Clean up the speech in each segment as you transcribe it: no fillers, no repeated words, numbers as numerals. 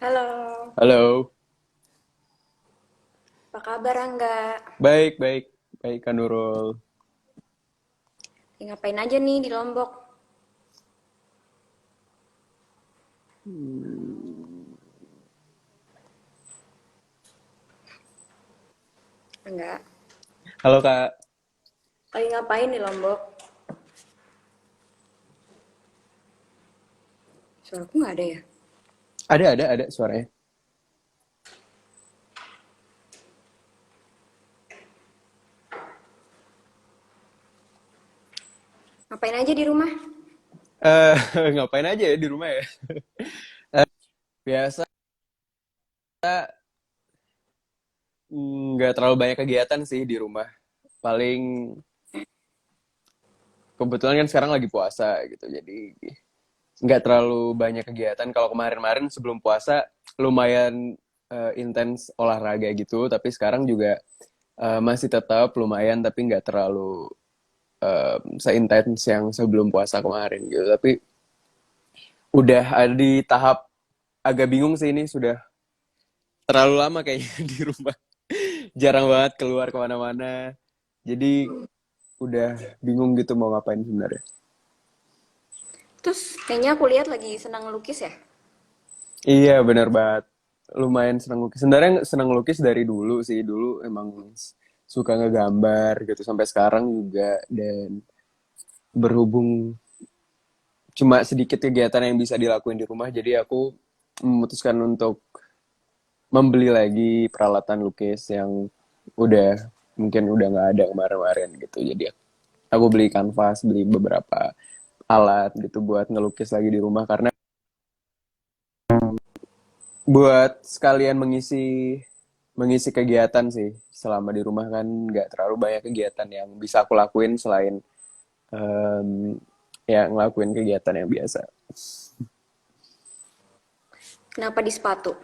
Halo, Halo, apa kabar Angga? baik, baik, baik, Kak Nurul. Ngapain aja nih di Lombok? Hmm, Enggak. Halo Kak, Lagi ngapain di Lombok? Suaraku nggak ada ya? ada suaranya. Ngapain aja di rumah? Eh, ngapain aja ya di rumah ya? Biasa nggak terlalu banyak kegiatan sih di rumah. Paling kebetulan kan sekarang lagi puasa gitu, jadi nggak terlalu banyak kegiatan. Kalau kemarin-kemarin sebelum puasa lumayan intens olahraga gitu, tapi sekarang juga masih tetap lumayan, tapi nggak terlalu seintens yang sebelum puasa kemarin gitu. Tapi udah ada di tahap agak bingung sih ini sudah terlalu lama kayaknya di rumah. Jarang banget keluar kemana-mana. Jadi udah bingung gitu mau ngapain sebenarnya. Terus kayaknya aku lihat lagi senang lukis ya? Iya bener banget. Lumayan senang lukis. Sebenarnya senang lukis dari dulu sih. Dulu emang suka ngegambar gitu sampai sekarang juga. Dan berhubung cuma sedikit kegiatan yang bisa dilakuin di rumah. Jadi aku memutuskan untuk membeli lagi peralatan lukis yang udah mungkin udah nggak ada kemarin-kemarin gitu. Jadi aku beli kanvas, beli beberapa alat gitu buat ngelukis lagi di rumah karena buat sekalian mengisi mengisi kegiatan sih selama di rumah kan nggak terlalu banyak kegiatan yang bisa aku lakuin selain em, ya ngelakuin kegiatan yang biasa. Kenapa di sepatu?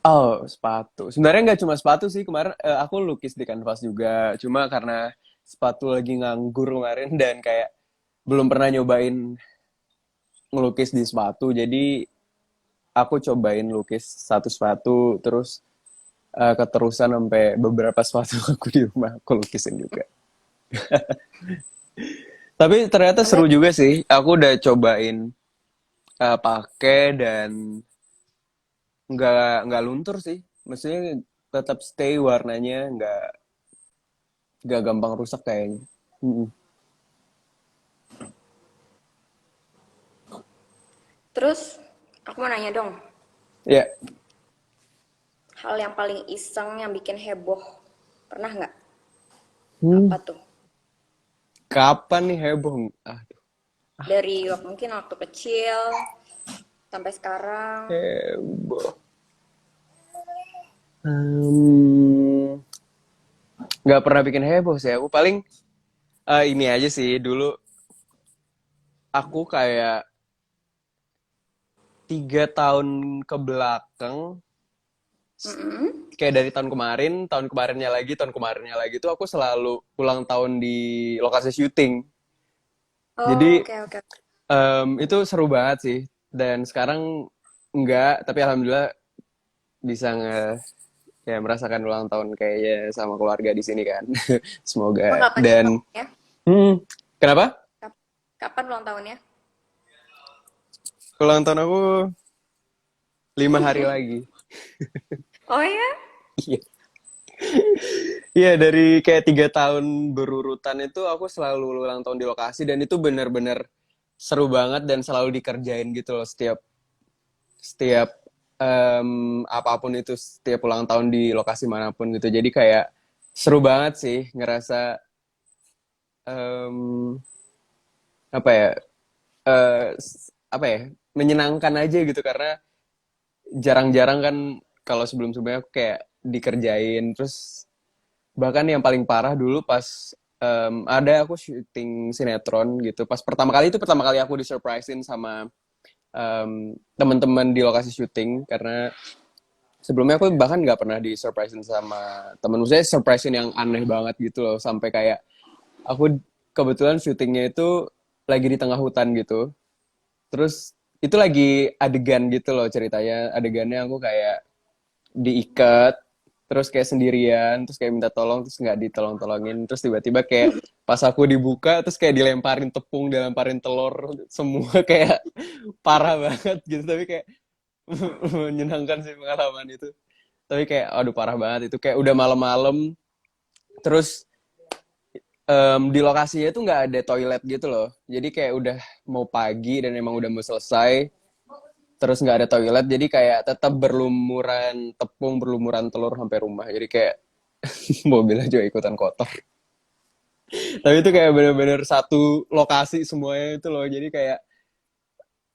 Oh, sepatu. Sebenarnya nggak cuma sepatu sih. Kemarin aku lukis di kanvas juga. Cuma karena sepatu lagi nganggur kemarin dan kayak belum pernah nyobain ngelukis di sepatu. Jadi aku cobain lukis satu sepatu, terus keterusan sampai beberapa sepatu aku di rumah aku lukisin juga. Tapi ternyata Angga, seru juga sih. Aku udah cobain pakai dan nggak luntur sih. Maksudnya tetap stay warnanya nggak gampang rusak kayaknya. Mm-mm. terus aku mau nanya dong, Ya, hal yang paling iseng yang bikin heboh, pernah nggak? Apa hmm, tuh? kapan nih heboh? Aduh, Dari mungkin waktu kecil sampai sekarang. heboh. Hmm, nggak pernah bikin heboh sih. Aku paling ini aja sih. Dulu aku kayak 3 tahun ke belakang, Mm-mm. kayak dari tahun kemarinnya lagi, tahun kemarinnya lagi tuh aku selalu ulang tahun di lokasi syuting. Oh, Jadi oke oke. itu seru banget sih. Dan sekarang enggak, tapi alhamdulillah bisa ya merasakan ulang tahun kayaknya sama keluarga di sini kan. Emang Semoga kapan sih ulang dan tahunnya? kenapa? Kapan ulang tahunnya? Ulang tahun aku 5 hari lagi. Oh ya? Iya. Iya dari kayak 3 tahun berurutan itu aku selalu ulang tahun di lokasi dan itu benar-benar seru banget dan selalu dikerjain gitu loh setiap setiap apapun itu setiap ulang tahun di lokasi manapun gitu. Jadi kayak seru banget sih ngerasa em, apa ya apa ya menyenangkan aja gitu karena jarang-jarang kan kalau sebelum-sebelumnya aku kayak dikerjain terus bahkan yang paling parah dulu pas ada aku syuting sinetron gitu pas pertama kali aku disurprisein sama teman-teman di lokasi syuting karena sebelumnya aku bahkan nggak pernah disurprisein sama temen saya surprisein yang aneh banget gitu loh sampai kayak aku kebetulan syutingnya itu lagi di tengah hutan gitu terus itu lagi adegan gitu loh ceritanya. Adegannya aku kayak diikat, terus kayak sendirian, terus kayak minta tolong, terus nggak ditolong-tolongin, terus tiba-tiba kayak pas aku dibuka, terus kayak dilemparin tepung, dilemparin telur, semua kayak parah banget gitu, tapi kayak menyenangkan sih pengalaman itu. Tapi kayak, aduh parah banget itu, kayak udah malam-malam, terus di lokasinya tuh nggak ada toilet gitu loh, jadi kayak udah mau pagi dan emang udah mau selesai, terus nggak ada toilet, jadi kayak tetap berlumuran tepung, berlumuran telur sampai rumah, jadi kayak mobilnya juga ikutan kotor. Tapi itu kayak bener-bener satu lokasi semuanya itu loh, jadi kayak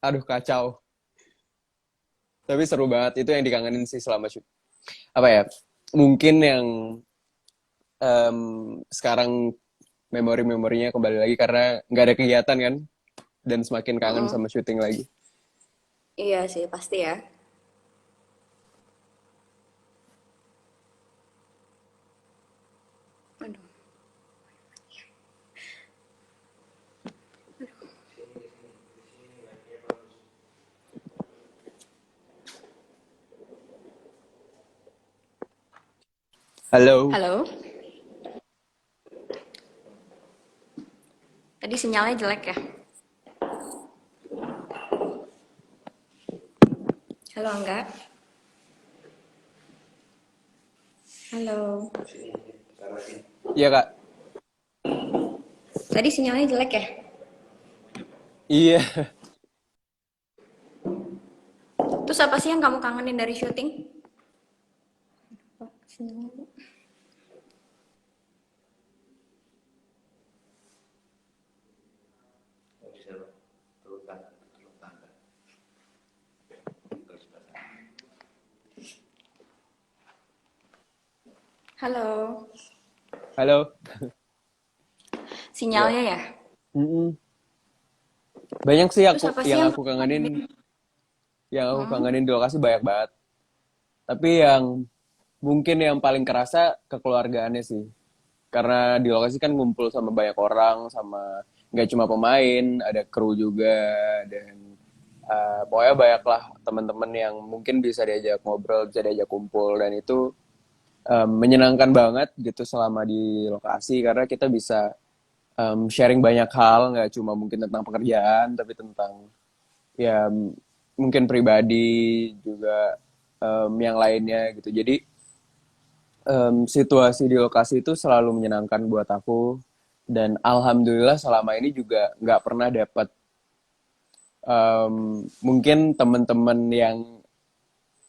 aduh kacau. Tapi seru banget, itu yang dikangenin sih selama shoot. Apa ya, mungkin yang em, sekarang memori-memorinya kembali lagi karena nggak ada kegiatan kan, dan semakin kangen Mm-mm. sama syuting lagi. Iya sih, pasti ya. Aduh. Halo, Halo, tadi sinyalnya jelek ya? Halo Angga. Halo. iya kak. Tadi sinyalnya jelek ya? Iya, Terus apa sih yang kamu kangenin dari syuting? Sinyalnya. Halo. halo. Ya, Sinyalnya ya? mm-mm. Banyak sih Terus apa sih yang yang aku kamu kangenin, kangenin? Hmm? di lokasi banyak banget. Tapi yang mungkin yang paling kerasa kekeluargaannya sih. Karena di lokasi kan ngumpul sama banyak orang, sama nggak cuma pemain, ada kru juga, dan pokoknya banyak lah teman-teman yang mungkin bisa diajak ngobrol, bisa diajak kumpul, dan itu menyenangkan banget gitu selama di lokasi karena kita bisa sharing banyak hal, nggak cuma mungkin tentang pekerjaan, tapi tentang ya mungkin pribadi juga yang lainnya gitu. Jadi situasi di lokasi itu selalu menyenangkan buat aku, dan alhamdulillah selama ini juga nggak pernah dapat mungkin teman-teman yang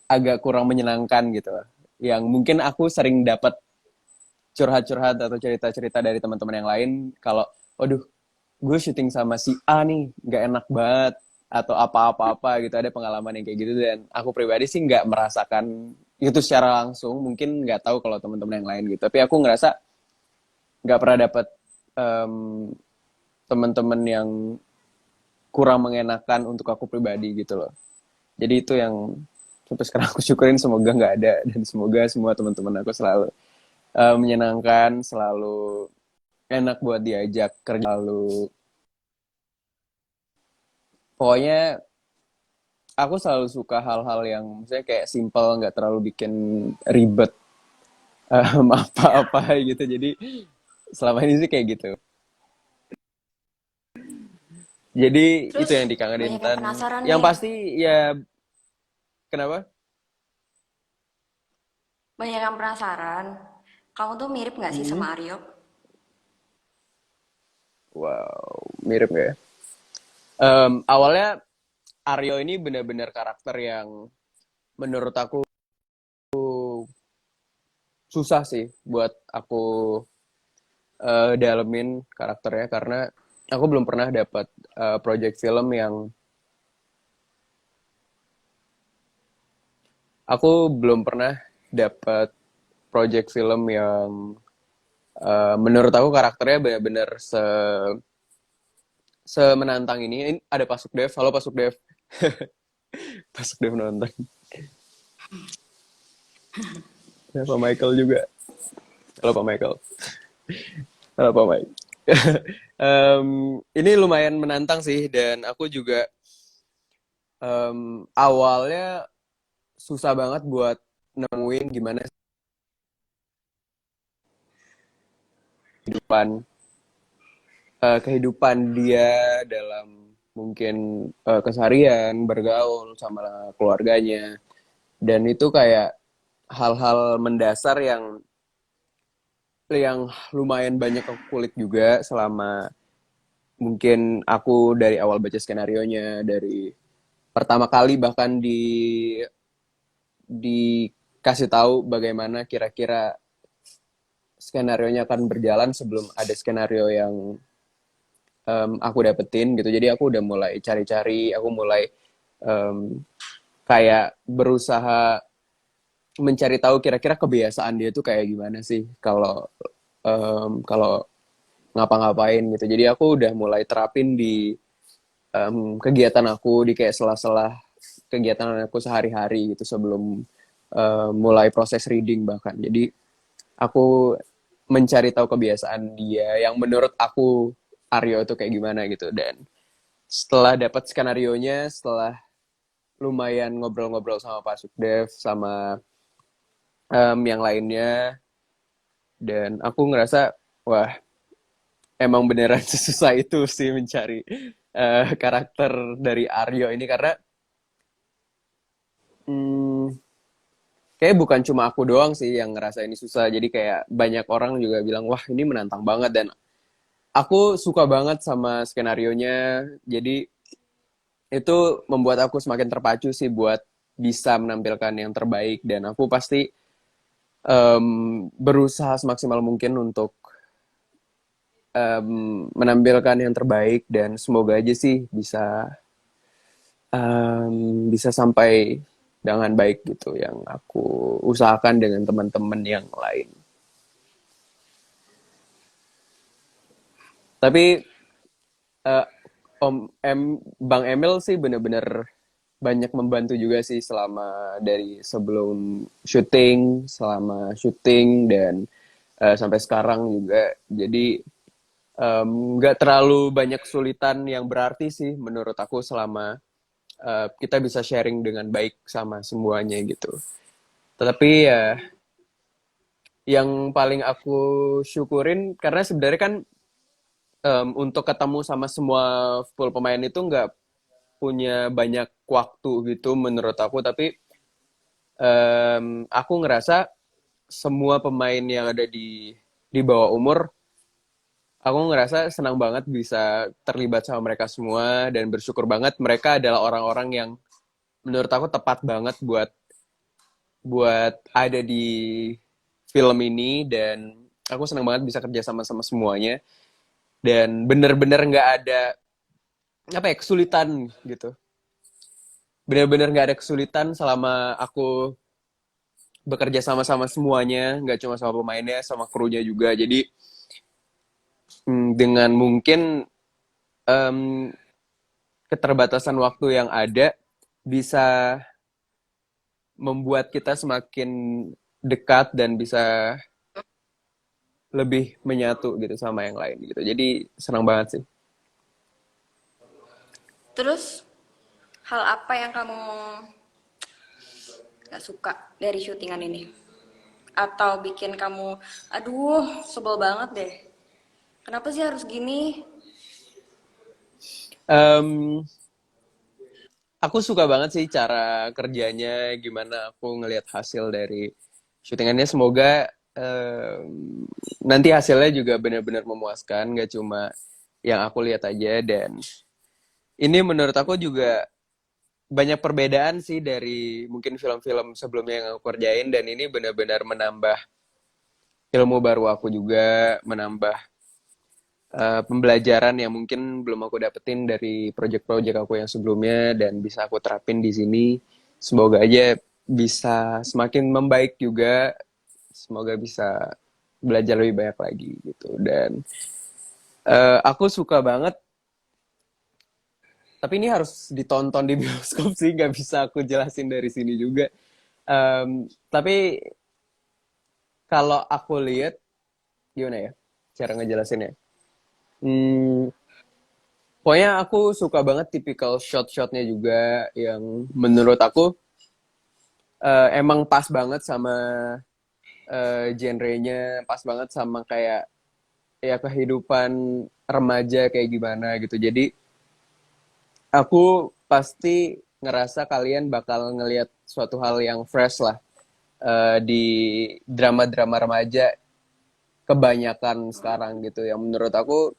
agak kurang menyenangkan gitu, yang mungkin aku sering dapat curhat-curhat atau cerita-cerita dari teman-teman yang lain kalau waduh gue syuting sama si A nih nggak enak banget atau apa-apa-apa gitu, ada pengalaman yang kayak gitu, dan aku pribadi sih nggak merasakan itu secara langsung, mungkin nggak tahu kalau teman-teman yang lain gitu, tapi aku ngerasa nggak pernah dapat um, teman-teman yang kurang mengenakan untuk aku pribadi gitu loh. Jadi itu yang sampai sekarang aku syukurin, semoga nggak ada, dan semoga semua teman-teman aku selalu menyenangkan, selalu enak buat diajak kerja, selalu pokoknya aku selalu suka hal-hal yang misalnya kayak simple, nggak terlalu bikin ribet apa-apa gitu, jadi selama ini sih kayak gitu. Jadi itu Terus yang dikangenin, banyak yang dan penasaran yang nih. pasti ya kenapa. Banyak yang penasaran. Kamu tuh mirip nggak sih Hmm. sama Aryo? Wow, mirip gak ya? Awalnya Aryo ini benar-benar karakter yang menurut aku susah sih buat aku dalemin karakternya, karena aku belum pernah dapat project film yang aku belum pernah dapat project film yang menurut aku karakternya benar-benar semenantang ini. Ini ada Pasuk Dev, halo Pasuk Dev. Pasuk Dev nonton. Ya, Pak Michael juga. Halo Pak Michael. Halo Pak Mike. Ini lumayan menantang sih, dan aku juga awalnya susah banget buat nemuin gimana kehidupan kehidupan dia dalam mungkin keseharian bergaul sama keluarganya, dan itu kayak hal-hal mendasar yang lumayan banyak aku kulik juga selama mungkin aku dari awal baca skenarionya, dari pertama kali bahkan dikasih tahu bagaimana kira-kira skenarionya akan berjalan sebelum ada skenario yang aku dapetin gitu. Jadi aku udah mulai cari-cari, aku mulai em, kayak berusaha mencari tahu kira-kira kebiasaan dia tuh kayak gimana sih kalau kalau ngapa-ngapain gitu. Jadi aku udah mulai terapin di kegiatan aku, di kayak sela-sela kegiatan aku sehari-hari gitu sebelum mulai proses reading bahkan. Jadi aku mencari tahu kebiasaan dia yang menurut aku Aryo itu kayak gimana gitu. Dan setelah dapat skenario nya, setelah lumayan ngobrol-ngobrol sama Pak Sukdev sama yang lainnya, dan aku ngerasa wah, emang beneran sesusah itu sih mencari karakter dari Aryo ini, karena hmm, kayak bukan cuma aku doang sih yang ngerasa ini susah. Jadi kayak banyak orang juga bilang wah ini menantang banget, dan aku suka banget sama skenarionya. Jadi itu membuat aku semakin terpacu sih buat bisa menampilkan yang terbaik, dan aku pasti berusaha semaksimal mungkin untuk menampilkan yang terbaik, dan semoga aja sih bisa sampai dengan baik gitu yang aku usahakan dengan teman-teman yang lain. Tapi eh, Bang Emil sih bener-bener banyak membantu juga sih selama dari sebelum syuting, selama syuting, dan sampai sekarang juga. Jadi nggak terlalu banyak kesulitan yang berarti sih menurut aku selama kita bisa sharing dengan baik sama semuanya gitu. Tetapi ya yang paling aku syukurin karena sebenarnya kan untuk ketemu sama semua full pemain itu nggak punya banyak waktu gitu menurut aku, tapi aku ngerasa semua pemain yang ada di bawah umur, aku ngerasa senang banget bisa terlibat sama mereka semua, dan bersyukur banget mereka adalah orang-orang yang menurut aku tepat banget buat buat ada di film ini. Dan aku senang banget bisa kerja sama semuanya, dan bener-bener nggak ada apa ya kesulitan gitu, bener-bener nggak ada kesulitan selama aku bekerja sama-sama semuanya, nggak cuma sama pemainnya, sama krunya juga. Jadi dengan mungkin em, keterbatasan waktu yang ada bisa membuat kita semakin dekat dan bisa lebih menyatu gitu sama yang lain gitu. Jadi senang banget sih. Terus hal apa yang kamu gak suka dari syutingan ini? Atau bikin kamu, aduh, sebel banget deh. Kenapa sih harus gini? Em, aku suka banget sih cara kerjanya, gimana aku ngelihat hasil dari syutingannya. Semoga nanti hasilnya juga benar-benar memuaskan, gak cuma yang aku lihat aja. Dan ini menurut aku juga banyak perbedaan sih dari mungkin film-film sebelumnya yang aku kerjain, dan ini benar-benar menambah ilmu baru aku juga, menambah pembelajaran yang mungkin belum aku dapetin dari project-project aku yang sebelumnya, dan bisa aku terapin di sini. Semoga aja bisa semakin membaik juga, semoga bisa belajar lebih banyak lagi gitu. Dan aku suka banget, tapi ini harus ditonton di bioskop sih, nggak bisa aku jelasin dari sini juga. Tapi kalau aku lihat gimana ya cara ngejelasinnya? Hmm, Pokoknya aku suka banget tipikal shot-shotnya juga yang menurut aku emang pas banget sama genrenya, pas banget sama kayak ya kehidupan remaja kayak gimana gitu. Jadi aku pasti ngerasa kalian bakal ngelihat suatu hal yang fresh lah di drama-drama remaja kebanyakan sekarang gitu. Yang menurut aku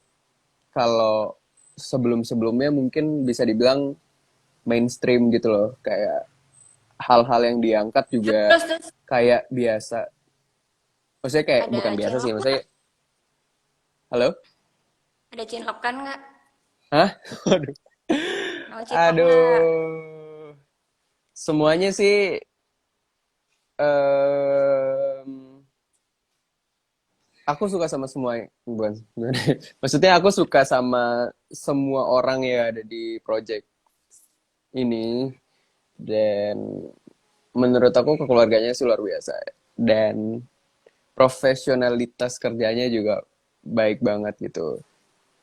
kalau sebelum-sebelumnya mungkin bisa dibilang mainstream gitu loh. Kayak hal-hal yang diangkat juga Terus kayak biasa. Maksudnya kayak ada bukan biasa sih, cinlok nggak? maksudnya halo? Ada cinlok kan nggak? Hah? Aduh. Mau cinlok nggak? Aduh. Semuanya sih em, aku suka sama semua, bukan. Maksudnya aku suka sama semua orang yang ada di project ini dan menurut aku kekeluarganya sih luar biasa dan profesionalitas kerjanya juga baik banget gitu.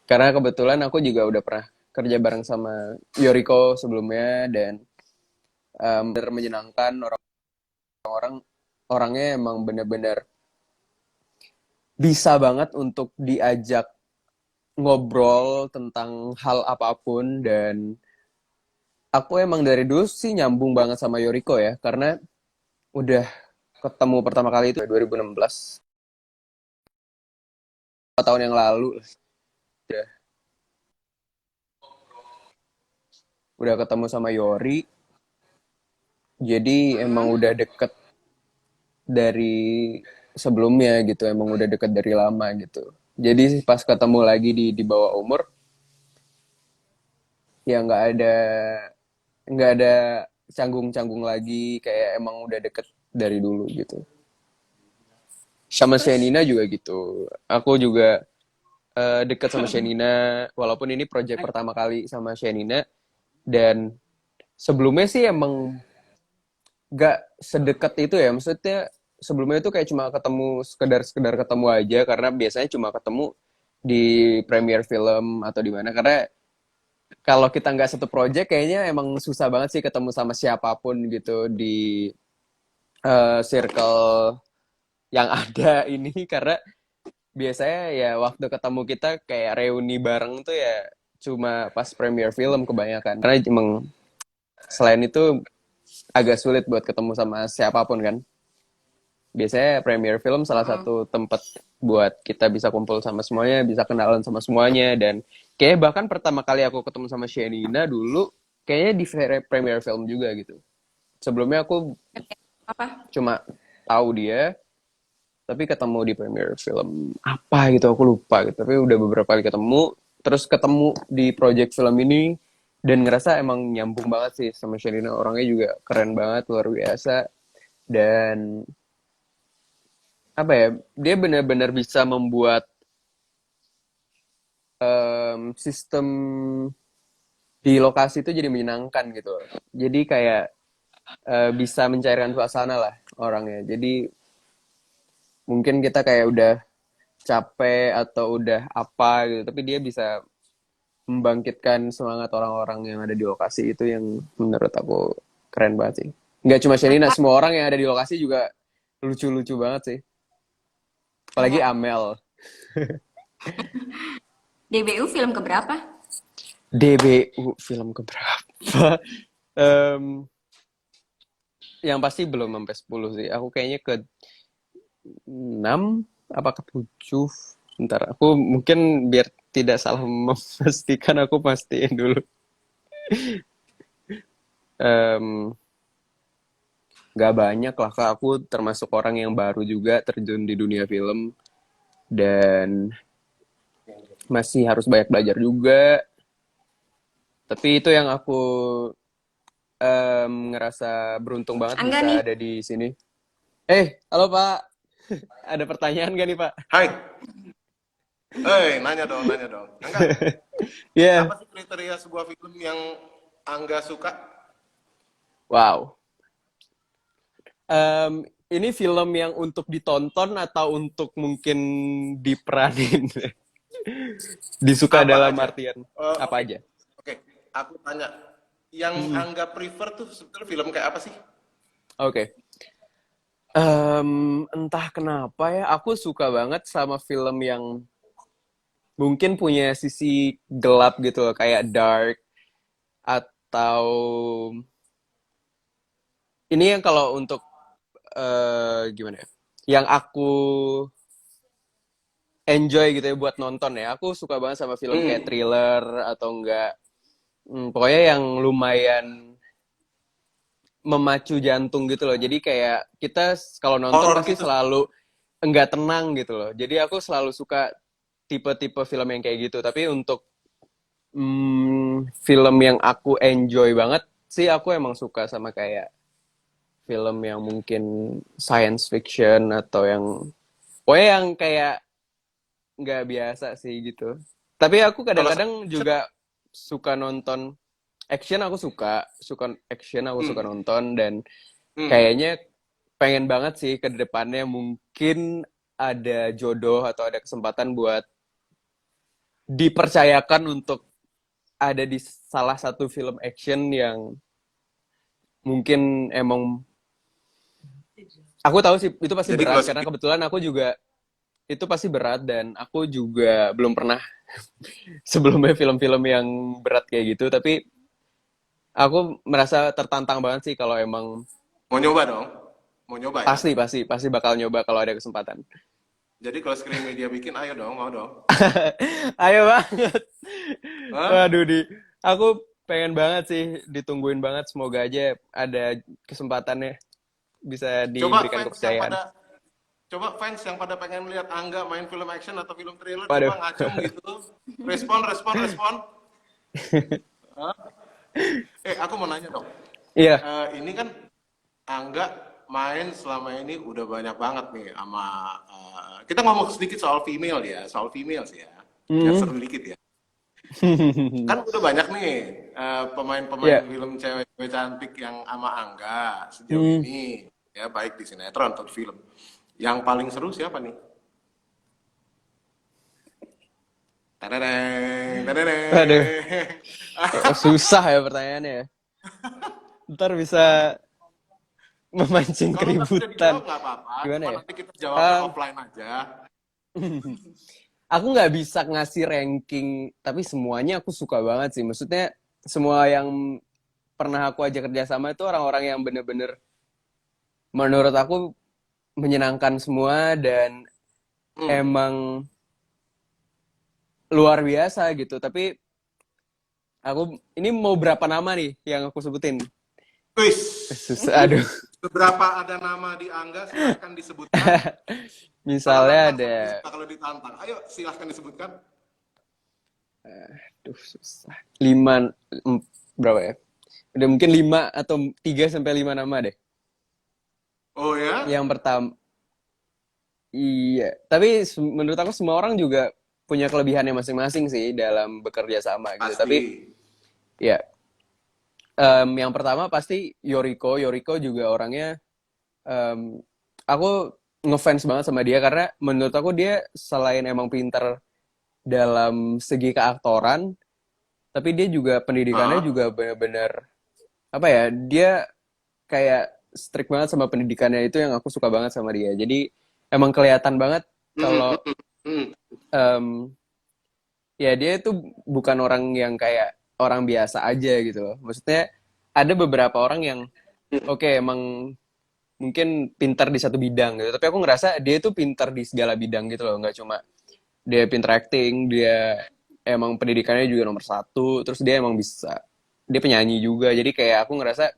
Karena kebetulan aku juga udah pernah kerja bareng sama Yoriko sebelumnya dan bener menyenangkan orang-orang orangnya emang bener-bener bisa banget untuk diajak ngobrol tentang hal apapun dan aku emang dari dulu sih nyambung banget sama Yoriko ya karena udah ketemu pertama kali itu 2016 4 tahun yang lalu udah ketemu sama Yori jadi emang Mm-mm. udah deket dari sebelumnya gitu emang udah deket dari lama gitu jadi pas ketemu lagi di bawah umur ya nggak ada canggung-canggung lagi kayak emang udah deket dari dulu gitu sama Terus Shenina juga gitu aku juga deket sama Shenina walaupun ini project pertama kali sama Shenina dan sebelumnya sih emang nggak sedekat itu ya maksudnya sebelumnya itu kayak cuma ketemu sekedar ketemu aja karena biasanya cuma ketemu di premiere film atau di mana karena kalau kita nggak satu project kayaknya emang susah banget sih ketemu sama siapapun gitu di circle yang ada ini karena biasanya ya waktu ketemu kita kayak reuni bareng tuh ya cuma pas premiere film kebanyakan karena emang selain itu agak sulit buat ketemu sama siapapun kan biasanya premiere film salah mm-mm. satu tempat buat kita bisa kumpul sama semuanya, bisa kenalan sama semuanya dan kayak bahkan pertama kali aku ketemu sama Shenina dulu kayaknya di premiere film juga gitu. Sebelumnya aku Apa? cuma tahu dia tapi ketemu di premiere film apa gitu aku lupa gitu. Tapi udah beberapa kali ketemu terus ketemu di project film ini dan ngerasa emang nyambung banget sih sama Shenina orangnya juga keren banget luar biasa dan apa ya dia benar-benar bisa membuat sistem di lokasi itu jadi menyenangkan gitu jadi kayak bisa mencairkan suasana lah orangnya jadi mungkin kita kayak udah capek atau udah apa gitu tapi dia bisa membangkitkan semangat orang-orang yang ada di lokasi itu yang menurut aku keren banget sih nggak cuma Shenina Mantap. semua orang yang ada di lokasi juga lucu-lucu banget sih apalagi Iya. Amel DBU film keberapa? DBU film keberapa Em, yang pasti belum sampai 10 sih. Aku kayaknya ke 6 apa ke 7. Bentar, aku mungkin biar tidak salah memastikan aku pastiin dulu. Em, Gak banyak lah kak, aku termasuk orang yang baru juga terjun di dunia film dan masih harus banyak belajar juga. Tapi itu yang aku ngerasa beruntung banget Angga nih. bisa ada di sini. Halo Pak, ada pertanyaan gak nih Pak? Hai, nanya dong, nanya dong. Angga, Ya, yeah. apa sih kriteria sebuah film yang Angga suka? Wow. Ini film yang untuk ditonton atau untuk mungkin diperanin? Disuka Apa dalam aja? artian apa Oke, aja? oke. Aku tanya, yang Mm-mm. Angga prefer tuh sebetulnya film kayak apa sih? Oke. Entah kenapa ya, aku suka banget sama film yang mungkin punya sisi gelap gitu loh, kayak dark atau ini yang kalau untuk gimana ya? Yang aku enjoy gitu ya buat nonton ya. Aku suka banget sama film kayak Hmm, thriller atau enggak pokoknya yang lumayan memacu jantung gitu loh. Jadi kayak kita kalau nonton horor pasti gitu. selalu enggak tenang gitu loh. Jadi aku selalu suka tipe-tipe film yang kayak gitu. Tapi untuk film yang aku enjoy banget sih aku emang suka sama kayak film yang mungkin science fiction atau yang pokoknya yang kayak nggak biasa sih gitu. Tapi aku Kalau kadang-kadang science fiction, juga suka nonton action, aku suka action, aku suka hmm, nonton dan hmm. kayaknya pengen banget sih ke depannya mungkin ada jodoh atau ada kesempatan buat dipercayakan untuk ada di salah satu film action yang mungkin emang aku tahu sih itu pasti Jadi berat kalau karena kebetulan aku juga itu pasti berat dan aku juga belum pernah sebelumnya film-film yang berat kayak gitu tapi aku merasa tertantang banget sih kalau emang mau nyoba dong, mau nyoba ya. pasti pasti pasti bakal nyoba kalau ada kesempatan. Jadi kalau screen media bikin, ayo dong, mau dong. Ayo banget. Hah? Waduh di aku pengen banget sih ditungguin banget semoga aja ada kesempatannya bisa Coba diberikan fans yang kepercayaan. pada Coba fans yang pada pengen lihat Angga main film action atau film thriller, Waduh. coba ngacung gitu. Respon, respon, respon. Hah? Aku mau nanya dong. Iya. Ini kan Angga main selama ini udah banyak banget nih sama kita ngomong sedikit soal female ya, soal female sih ya. Biar Hmm. seru dikit ya. Kan udah banyak nih pemain-pemain Iya. film cewek-cewek cantik yang sama Angga sejauh Hmm. ini ya, baik di sinetron atau di film. Yang paling seru siapa nih? Tadadeng, Waduh. tadadeng. Susah ya pertanyaannya ya. Ntar bisa memancing Kalau nggak bisa keributan. dijawab nggak apa-apa, Gimana cuma ya? nanti kita jawabnya Um, offline aja. aku nggak bisa ngasih ranking, tapi semuanya aku suka banget sih. Maksudnya semua yang pernah aku ajak kerjasama itu orang-orang yang bener-bener menurut aku menyenangkan semua dan Hmm. emang luar biasa gitu. Tapi aku ini mau berapa nama nih yang aku sebutin? Wis, Susah, aduh. beberapa ada nama di Angga, silahkan disebutkan. Kalau Misalnya nantang ada, bisa kalau ditantang. Ayo silahkan disebutkan. aduh susah. Lima, berapa ya? Udah mungkin 5 atau 3 sampai 5 nama deh. Oh ya, Yang pertama, iya. Tapi menurut aku semua orang juga punya kelebihannya masing-masing sih dalam bekerja sama gitu. pasti. Tapi ya, yang pertama pasti Yoriko. Yoriko juga orangnya, em, aku ngefans banget sama dia karena menurut aku dia selain emang pinter dalam segi keaktoran, tapi dia juga pendidikannya Ah, juga benar-benar apa ya? Dia kayak strict banget sama pendidikannya itu yang aku suka banget sama dia. Jadi emang kelihatan banget hmm, kalau hmm, hmm. em, ya dia itu bukan orang yang kayak orang biasa aja gitu loh. Maksudnya ada beberapa orang yang oke emang mungkin pintar di satu bidang gitu, tapi aku ngerasa dia itu pintar di segala bidang gitu loh, nggak cuma dia pintar acting, dia emang pendidikannya juga nomor satu, terus dia emang bisa, dia penyanyi juga, jadi kayak aku ngerasa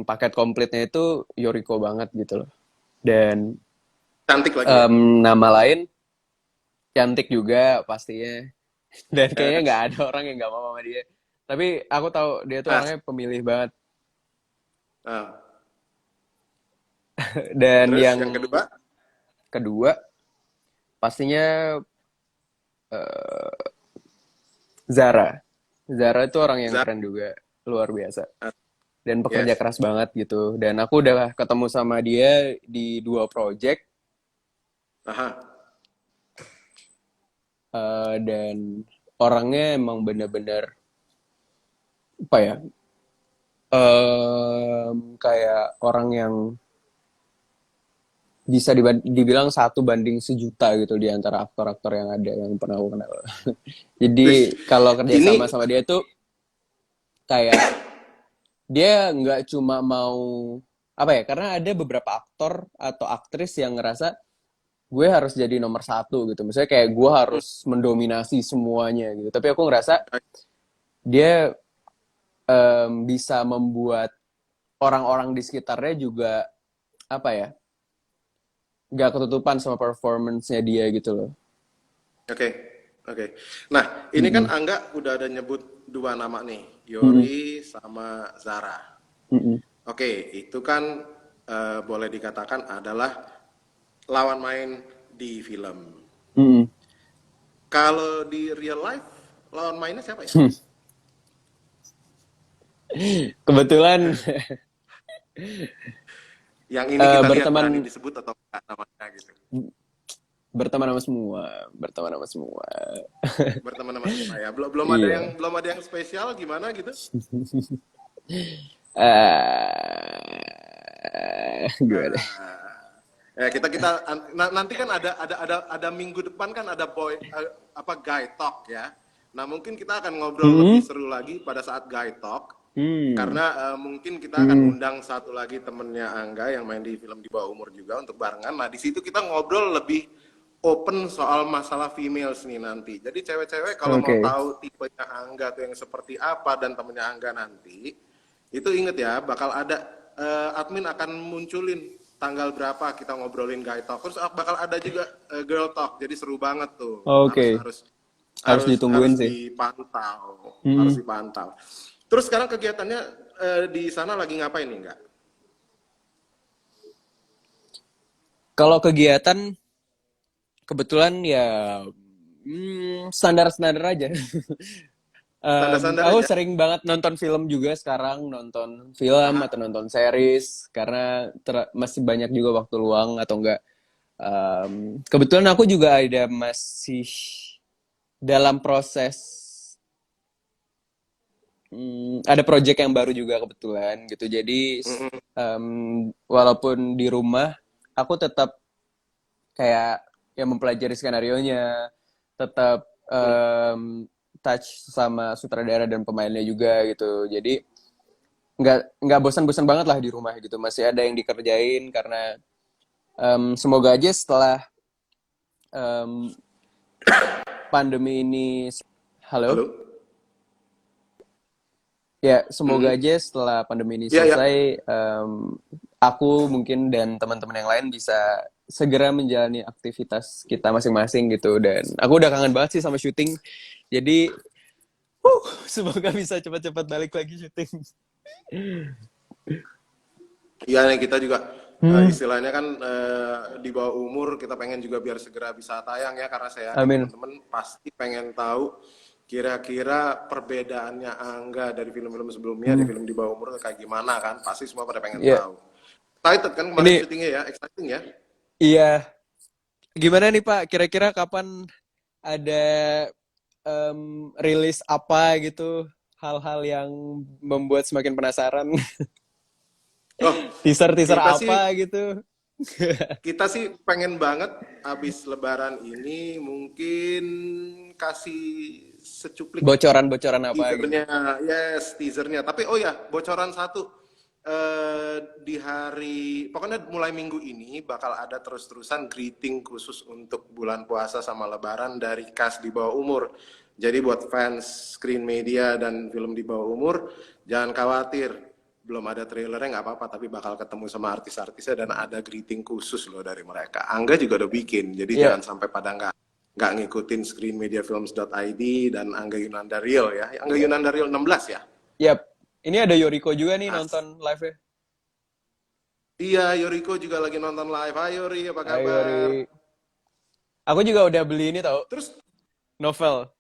paket komplitnya itu Yoriko banget gitu loh. Dan Cantik lagi ya. nama lain cantik juga pastinya. Dan kayaknya nggak Yes. ada orang yang nggak mau sama dia. Tapi aku tahu dia tuh Nah, orangnya pemilih banget. ah. Dan Terus yang yang kedua, kedua pastinya eh, Zara. Zara itu orang yang Zara. keren juga, luar biasa. Ah, Dan pekerja yes. keras banget gitu. Dan aku udah ketemu sama dia di 2 project. Aha. dan orangnya emang bener-bener apa ya, kayak orang yang bisa dibilang 1 banding 1 juta gitu di antara aktor-aktor yang ada yang pernah aku kenal. Wih, Jadi kalau kerja ini sama dia tuh kayak dia nggak cuma mau apa ya, karena ada beberapa aktor atau aktris yang ngerasa gue harus jadi nomor 1 gitu. Misalnya kayak gue harus mendominasi semuanya gitu. Tapi aku ngerasa dia bisa membuat orang-orang di sekitarnya juga apa ya, nggak ketutupan sama performance-nya dia gitu loh. oke, oke. Nah, ini kan Mm-mm. Angga udah ada nyebut 2 nama nih, Mm-mm. Yori sama Zara. Mm-mm. Oke, itu kan boleh dikatakan adalah lawan main di film. Mm-mm. Kalau di real life, lawan mainnya siapa ya? Kebetulan Yang ini kita lihat berani berteman disebut atau enggak namanya gitu. berteman sama semua, berteman sama semua. Berteman sama semua ya. Belum Iya. belum ada yang spesial gimana gitu? Gimana? Kita nanti kan ada minggu depan kan ada apa guy talk ya. Nah, mungkin kita akan ngobrol lebih Hmm. seru lagi pada saat guy talk Hmm. karena mungkin kita akan undang satu lagi temennya Angga yang main di film di bawah umur juga untuk barengan. Nah, di situ kita ngobrol lebih open soal masalah females nih nanti. Jadi cewek-cewek kalau mau Oke. tahu tipenya Angga tuh yang seperti apa dan temennya Angga nanti, itu inget ya, bakal ada admin akan munculin tanggal berapa kita ngobrolin guy talk. Terus bakal ada juga girl talk. Jadi seru banget tuh. Harus Oke. harus Harus harus harus ditungguin sih. dipantau, harus Hmm. dipantau. Terus sekarang kegiatannya di sana lagi ngapain nih enggak? Kalau kegiatan kebetulan ya standar-standar aja. Standar-standar Aku aja. sering banget nonton film juga sekarang, nonton film Aha. atau nonton series karena masih banyak juga waktu luang atau enggak. Kebetulan aku juga masih dalam proses ada project yang baru juga kebetulan gitu. Jadi Mm-mm. walaupun di rumah aku tetap kayak yang mempelajari skenarionya, tetap touch sama sutradara dan pemainnya juga gitu. Jadi nggak bosan-bosan banget lah di rumah gitu. Masih ada yang dikerjain karena semoga aja setelah em, pandemi ini, halo. Halo. Ya, semoga Mm-mm. aja setelah pandemi ini Iya, ya. selesai, aku mungkin dan teman-teman yang lain bisa segera menjalani aktivitas kita masing-masing gitu. Dan aku udah kangen banget sih sama syuting. Jadi, semoga bisa cepat-cepat balik lagi syuting. Iya nih kita juga Hmm, istilahnya kan di bawah umur kita pengen juga biar segera bisa tayang ya karena saya yakin amin. teman-teman pasti pengen tahu kira-kira perbedaannya Angga dari film-film sebelumnya di Hmm, film di bawah umur kayak gimana kan pasti semua pada pengen ya, tahu. Excited kan kemarin ini syutingnya ya, exciting ya. iya. Gimana nih Pak? Kira-kira kapan ada rilis apa gitu? Hal-hal yang membuat semakin penasaran. Oh, Teaser-teaser kita sih apa gitu? kita sih pengen banget abis Lebaran ini mungkin kasih secuplik Bocoran-bocoran apa gitu. teasernya, yes, teasernya. Tapi oh ya, bocoran satu. Di hari, pokoknya mulai minggu ini bakal ada terus-terusan greeting khusus untuk bulan puasa sama Lebaran dari cast di bawah umur. Jadi buat fans screen media dan film di bawah umur, jangan khawatir. Belum ada trailernya nggak apa-apa, tapi bakal ketemu sama artis-artisnya dan ada greeting khusus loh dari mereka. Angga juga udah bikin, jadi Iya, jangan sampai pada nggak ngikutin screenmediafilms.id dan Angga Yunanda Real ya. Angga Yunanda Real 16 ya. yap. Ini ada Yoriko juga nih As. nonton live-nya. Iya, Yoriko juga lagi nonton live. Hai Yori, apa Ayo kabar? Yori. Aku juga udah beli ini tau, Terus, novel.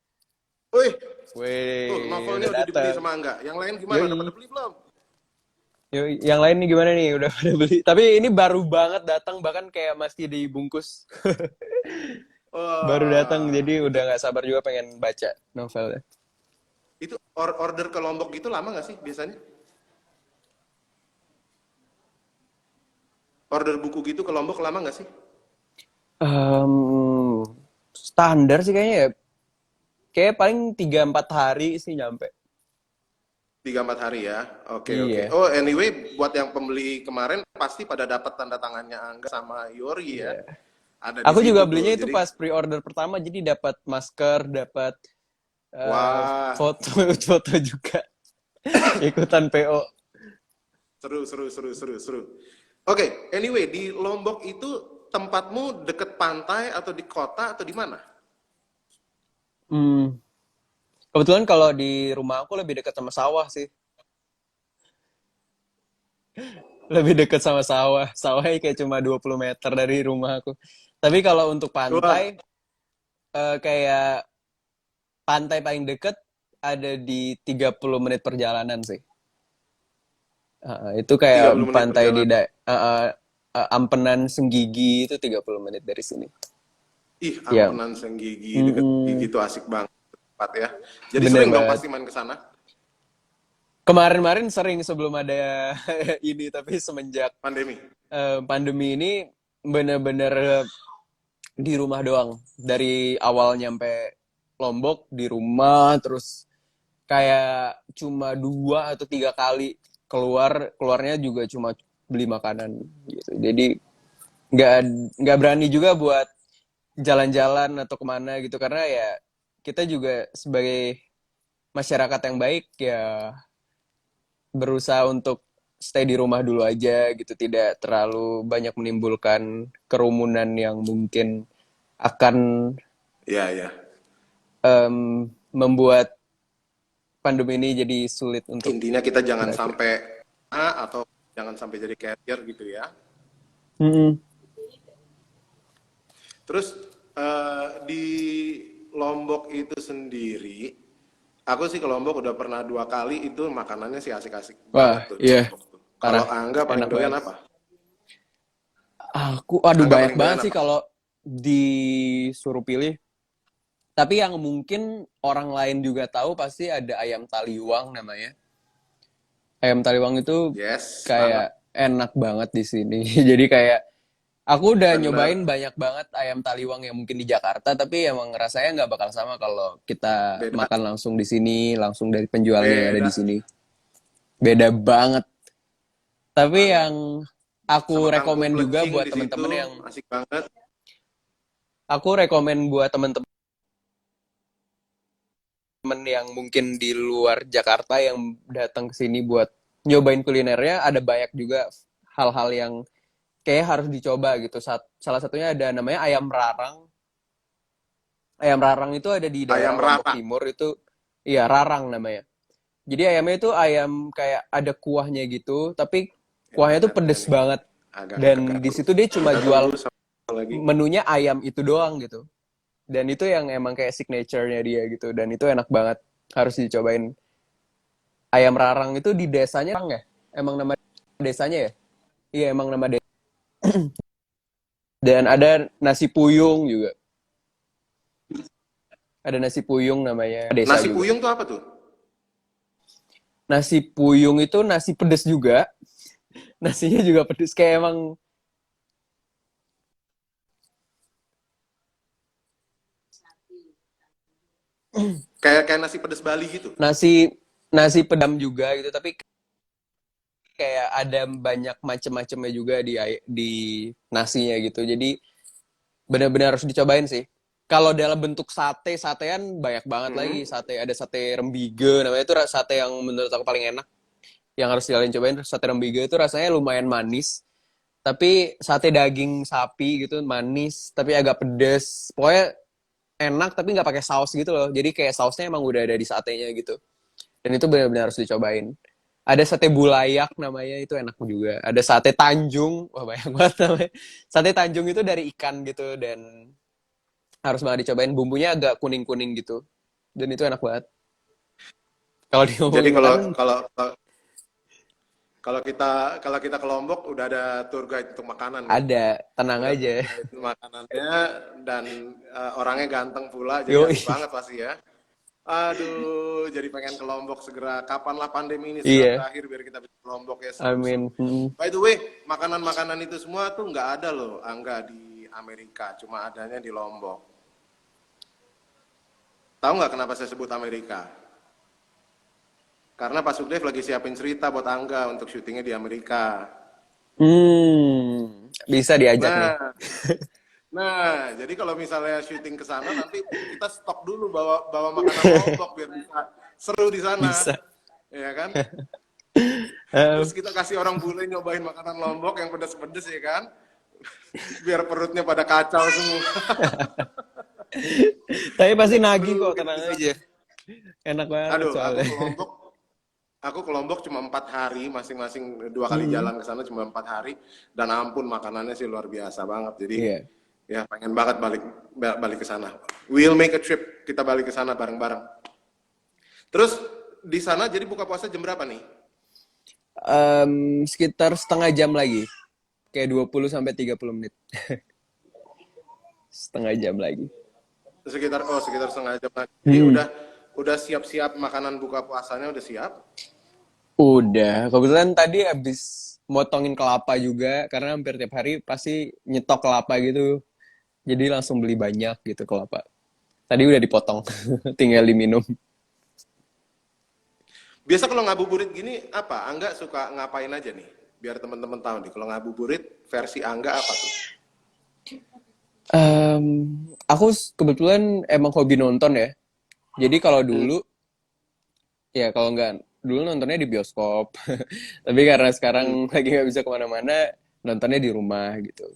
wih, tuh Wih, novelnya udah udah dibeli datang. sama Angga. Yang lain gimana? Udah pada Yoi. beli belum? Yoi. Yang lain nih gimana nih? Udah pada beli. Tapi ini baru banget datang, bahkan kayak masih dibungkus. Baru datang, Wah, jadi udah nggak sabar juga pengen baca novelnya. itu order ke Lombok gitu lama nggak sih biasanya? Order buku gitu ke Lombok lama nggak sih? Em, Standar sih kayaknya ya. Kayak paling 3-4 hari sih nyampe. 3-4 hari ya. Oke, oke. Iya, Oh, anyway, buat yang pembeli kemarin pasti pada dapat tanda tangannya Angga sama Yori ya. iya. Ada di Aku juga situ belinya tuh. itu Jadi, pas pre-order pertama, jadi dapat masker, dapat wah, foto foto juga ikutan PO. seru, seru, seru, seru, seru. Oke, anyway, di Lombok itu tempatmu deket pantai atau di kota atau di mana? Hmm, Kebetulan kalau di rumah aku lebih dekat sama sawah sih. Lebih dekat sama sawah. Sawahnya kayak cuma 20 meter dari rumah aku. Tapi kalau untuk Wah, pantai, kayak pantai paling dekat ada di 30 menit perjalanan sih. Itu kayak 30 menit pantai di perjalanan. Ampenan Senggigi itu 30 menit dari sini. Ih, Yang Ampenan Senggigi, deket Gigi mm-mm, itu asik banget tempat ya. Jadi bener sering dong banget. pasti main ke sana. Kemarin-kemarin sering sebelum ada ini, tapi semenjak Pandemi. pandemi ini bener-bener di rumah doang. Dari awal nyampe Lombok di rumah, terus kayak cuma 2 atau 3 kali keluarnya juga cuma beli makanan gitu. Jadi nggak nggak berani juga buat jalan-jalan atau kemana gitu, karena ya kita juga sebagai masyarakat yang baik ya berusaha untuk stay di rumah dulu aja gitu, tidak terlalu banyak menimbulkan kerumunan yang mungkin akan Iya, iya. membuat pandemi ini jadi sulit untuk Intinya kita jangan berakhir. sampai atau jangan sampai jadi carrier gitu ya. Mm-mm. Terus di Lombok itu sendiri, aku sih ke Lombok udah pernah 2 kali, itu makanannya sih asik-asik Wah, banget tuh di iya, Lombok tuh. Kalau parah, Angga paling enak doyan banget. apa? Aduh Angga banyak paling banget doyan sih apa? kalau disuruh pilih. Tapi yang mungkin orang lain juga tahu pasti ada ayam taliwang namanya. Ayam taliwang itu Yes, banget. kayak enak banget di sini. Jadi kayak aku udah nyobain Bener. banyak banget ayam taliwang yang mungkin di Jakarta, tapi emang rasanya nggak bakal sama kalau kita Beda, makan langsung di sini, langsung dari penjualnya yang ada di beda sini. Beda banget. Tapi banget. yang aku Sama kangkung rekomen juga plecing buat di situ, temen-temen yang asik banget. aku rekomen buat temen-temen yang mungkin di luar Jakarta yang datang ke sini buat nyobain kulinernya, ada banyak juga hal-hal yang kayak harus dicoba gitu. Salah satunya ada namanya ayam rarang. Ayam rarang itu ada di daerah Ayam Lombok rata. Timur itu, iya rarang namanya. Jadi ayamnya itu ayam kayak ada kuahnya gitu, tapi kuahnya tuh Bentar ya pedes nih, banget. agak Dan di keganggu. situ dia cuma Bentar tunggu jual sama lagi. menunya ayam itu doang gitu. Dan itu yang emang kayak signature-nya dia gitu. Dan itu enak banget. Harus dicobain. Ayam rarang itu di desanya Rang ya? Emang nama desanya ya? Iya, emang nama desa. Dan ada nasi puyung juga. Ada nasi puyung namanya desa Nasi juga. puyung tuh apa tuh? Nasi puyung itu nasi pedes juga. Nasinya juga pedes kayak emang Kayak nasi pedas Bali gitu. nasi nasi pedam juga gitu, tapi kayak ada banyak macam-macamnya juga di nasinya gitu. Jadi benar-benar harus dicobain sih. Kalau dalam bentuk satean banyak banget lagi. Hmm. Ada sate rembige namanya, itu sate yang menurut aku paling enak. Yang harus kalian cobain sate rembige itu rasanya lumayan manis. Tapi sate daging sapi gitu manis, tapi agak pedes. Pokoknya enak tapi nggak pakai saus gitu loh. Jadi kayak sausnya emang udah ada di satenya gitu. Dan itu benar-benar harus dicobain. Ada sate bulayak namanya, itu enak juga. Ada sate Tanjung, wah banyak banget namanya. Sate Tanjung itu dari ikan gitu, dan harus banget dicobain. Bumbunya agak kuning-kuning gitu. Dan itu enak banget. Kalau Jadi diomongin kalau makanan, kalau Kalau kita ke Lombok udah ada tour guide untuk makanan kan. Ada, tenang Udah tour aja. guide makanannya dan orangnya ganteng pula, jadi Yoi. asik banget pasti ya. Aduh, jadi pengen ke Lombok segera. Kapanlah pandemi ini segera Iya, berakhir biar kita bisa ke Lombok ya seru-seru. amin. By the way, makanan-makanan itu semua tuh nggak ada loh, Angga di Amerika, cuma adanya di Lombok. Tahu nggak kenapa saya sebut Amerika? Karena Pak Sugdev lagi siapin cerita buat Angga untuk syutingnya di Amerika. Bisa diajak nih. Nah, jadi kalau misalnya syuting ke sana nanti kita stok dulu bawa bawa makanan Lombok biar bisa seru di sana. Bisa. Ya kan? Eh, Terus kita kasih orang bule nyobain makanan Lombok yang pedas-pedas ya kan? Biar perutnya pada kacau semua. Tapi pasti nagih Seru kok, gitu tenang bisa. aja. Enak banget Aduh, soalnya. aku ke Lombok cuma 4 hari, masing-masing 2 kali jalan ke sana cuma 4 hari, dan ampun makanannya sih luar biasa banget. Jadi Iya. ya pengen banget balik ke sana. We'll make a trip, kita balik ke sana bareng-bareng. Terus di sana jadi buka puasa jam berapa nih? Sekitar setengah jam lagi. Kayak 20 sampai 30 menit. Setengah jam lagi. Sekitar setengah jam lagi. Jadi udah siap-siap makanan buka puasanya udah siap. Udah, kebetulan tadi habis motongin kelapa juga, karena hampir tiap hari pasti nyetok kelapa gitu. Jadi langsung beli banyak gitu kelapa. Tadi udah dipotong, tinggal diminum. Biasa kalau ngabuburit gini apa? Angga suka ngapain aja nih? Biar teman-teman tahu nih. Kalau ngabuburit versi Angga apa tuh? Aku kebetulan emang hobi nonton ya. Jadi kalau dulu, ya kalau nggak, dulu nontonnya di bioskop. Tapi karena sekarang lagi nggak bisa kemana-mana, nontonnya di rumah gitu.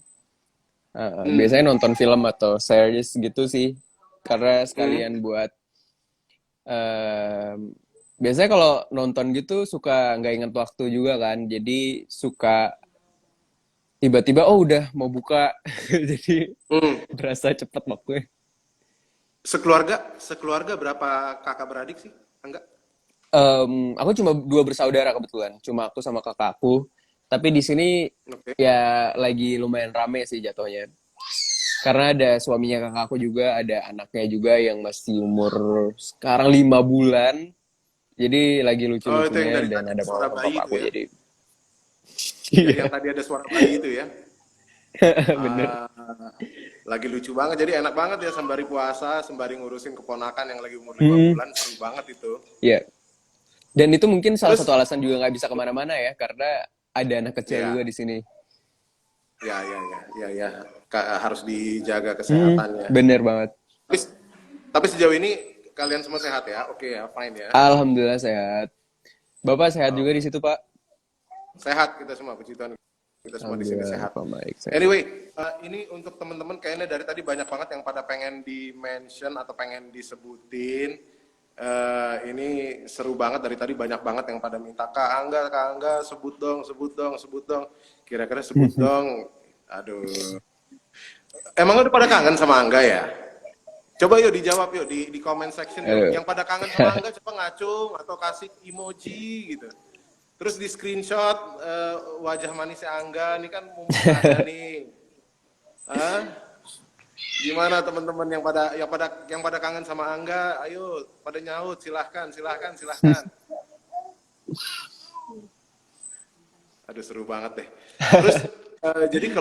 Biasanya nonton film atau series gitu sih. Karena sekalian buat biasanya kalau nonton gitu suka nggak inget waktu juga kan. Jadi suka tiba-tiba oh udah mau buka. Jadi berasa cepet waktunya. Sekeluarga berapa kakak beradik sih? Angga? Aku cuma 2 bersaudara kebetulan. Cuma aku sama kakakku. Tapi di sini Oke. ya lagi lumayan rame sih jatuhnya. Karena ada suaminya kakakku juga, ada anaknya juga yang masih umur sekarang 5 bulan. Jadi lagi Oh, itu yang lucu-lucunya dari dan tadi ada suara mama bayi itu papaku ya? jadi. Jadi Iya, yang tadi ada suara bayi itu ya? bener. Ah, lagi lucu banget. Jadi enak banget ya sembari puasa, sembari ngurusin keponakan yang lagi umur 5 bulan. Seru banget itu. Iya. Dan itu mungkin salah Terus, satu alasan juga nggak bisa kemana-mana ya, karena ada anak kecil ya, juga di sini. ya. Harus dijaga kesehatannya. Bener banget. Tapi, tapi sejauh ini kalian semua sehat ya? Oke ya, fine ya. Alhamdulillah sehat. Bapak sehat juga di situ, Pak? Sehat kita semua, puji Tuhan. Kita semua di sini Alhamdulillah, sehat. Pak baik. Sehat. Anyway, ini untuk teman-teman kayaknya dari tadi banyak banget yang pada pengen di-mention atau pengen disebutin. Ini seru banget dari tadi banyak banget yang pada minta Kak Angga, sebut dong. Kira-kira sebut dong. Aduh. Emang udah pada kangen sama Angga ya? Coba yuk dijawab yuk di comment section yuk. Yang pada kangen sama Angga coba ngacung atau kasih emoji gitu. Terus di screenshot wajah manisnya Angga, ini kan mumpung ada nih. Hah? Gimana teman-teman yang pada kangen sama Angga? Ayo pada nyaut, silahkan. Aduh seru banget deh. Terus jadi kalau